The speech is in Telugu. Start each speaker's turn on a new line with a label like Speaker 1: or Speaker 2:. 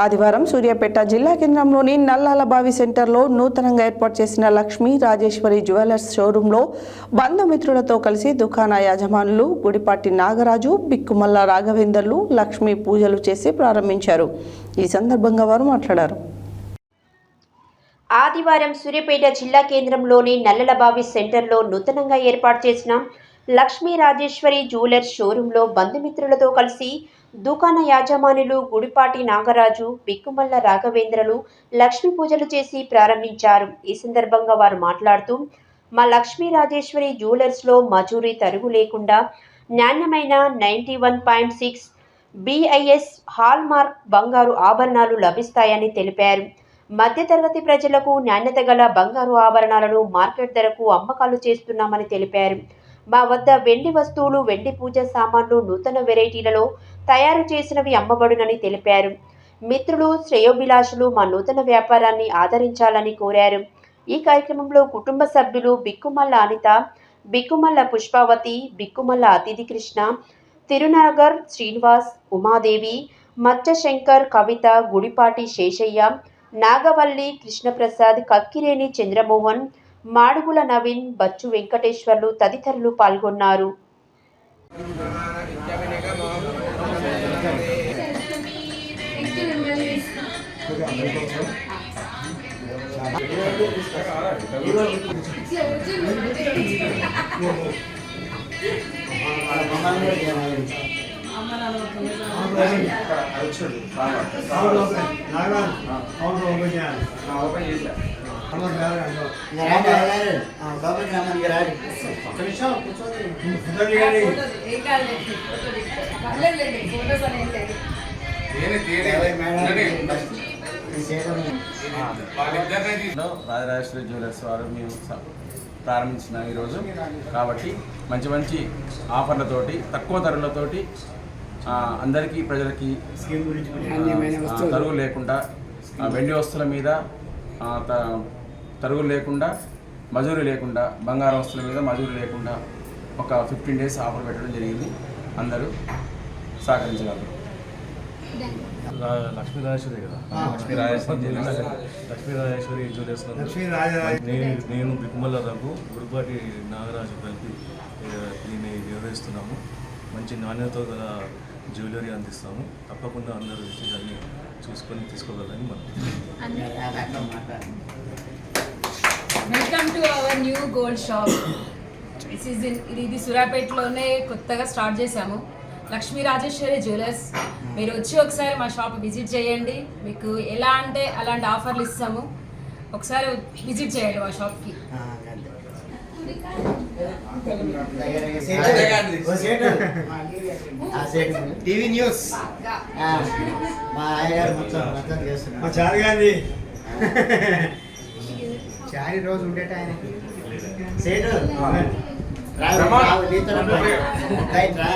Speaker 1: ఆదివారం సూర్యాపేట జిల్లా కేంద్రంలోని నల్లాలబావి సెంటర్లో నూతనంగా ఏర్పాటు చేసిన లక్ష్మీ రాజేశ్వరి జ్యువెలర్స్ షోరూంలో బంధుమిత్రులతో కలిసి దుకాణ యజమానులు గుడిపాటి నాగరాజు, బిక్కుమల్ల రాఘవేందర్లు లక్ష్మీ పూజలు చేసి ప్రారంభించారు. ఈ సందర్భంగా వారు మాట్లాడారు.
Speaker 2: ఆదివారం సూర్యాపేట జిల్లా కేంద్రంలోని నల్లలబావి సెంటర్లో నూతనంగా ఏర్పాటు చేసిన లక్ష్మీ రాజేశ్వరి జ్యువెలర్స్ షోరూంలో బంధుమిత్రులతో కలిసి దుకాణ యాజమానులు గుడిపాటి నాగరాజు, బిక్కుమల్ల రాఘవేంద్రలు లక్ష్మీ పూజలు చేసి ప్రారంభించారు. ఈ సందర్భంగా వారు మాట్లాడుతూ, మా లక్ష్మీ రాజేశ్వరి జ్యువెలర్స్లో మజూరీ తరుగు లేకుండా నాణ్యమైన 91.6 BIS హాల్ మార్క్ బంగారు ఆభరణాలు లభిస్తాయని తెలిపారు. మధ్యతరగతి ప్రజలకు నాణ్యత గల బంగారు ఆభరణాలను మార్కెట్ ధరకు అమ్మకాలు చేస్తున్నామని తెలిపారు. మా వద్ద వెండి వస్తువులు, వెండి పూజ సామాన్లు నూతన వెరైటీలలో తయారు చేసినవి అమ్మబడునని తెలిపారు. మిత్రులు, శ్రేయోభిలాషులు మా నూతన వ్యాపారాన్ని ఆదరించాలని కోరారు. ఈ కార్యక్రమంలో కుటుంబ సభ్యులు బిక్కుమల్ల అనిత, బిక్కుమల్ల పుష్పావతి, బిక్కుమల్ల అతిథి కృష్ణ, తిరునాగర్ శ్రీనివాస్, ఉమాదేవి, మచ్చ శంకర్, కవిత, గుడిపాటి శేషయ్య, నాగవల్లి, కృష్ణప్రసాద్, కక్కిరేని చంద్రమోహన్, మాడుగుల నవీన్, బచ్చు వెంకటేశ్వర్లు తదితరులు పాల్గొన్నారు.
Speaker 3: రాజరాజేశ్వరి జ్యువెలర్స్ వారు మేము ప్రారంభించిన ఈరోజు కాబట్టి మంచి మంచి ఆఫర్లతోటి, తక్కువ ధరలతోటి అందరికీ ప్రజలకి తరుగు లేకుండా, వెండి వస్తువుల మీద తరుగు లేకుండా, మజూరీ లేకుండా, బంగారం వస్తువుల మీద మజూరీ లేకుండా ఒక 15 days ఆఫర్ పెట్టడం జరిగింది. అందరూ సహకరించగలరు.
Speaker 4: లక్ష్మీ రాజేశ్వరి కదా, లక్ష్మీ రాజేశ్వరి జ్యువెలర్స్ నేను బిక్కుమల్ల రఘు, గుడిపాటి నాగరాజు కలిపి దీన్ని నిర్వహిస్తున్నాము. మంచి నాణ్యతతో గల జ్యువెలరీ అందిస్తాము. తప్పకుండా అందరూ వచ్చి దాన్ని చూసుకొని తీసుకోగలని మనం.
Speaker 5: Welcome to our new gold shop. ఇది సూర్యాపేటలోనే కొత్తగా స్టార్ట్ చేశాము, లక్ష్మీ రాజేశ్వరి జ్యువెలర్స్. మీరు వచ్చి ఒకసారి మా షాప్ విజిట్ చేయండి. మీకు ఎలా అంటే అలాంటి ఆఫర్లు ఇస్తాము. ఒకసారి విజిట్ చేయండి మా షాప్కి.
Speaker 6: టీవీ న్యూస్ చారి రోజు ఉండేట ఆయనకి సేటు రా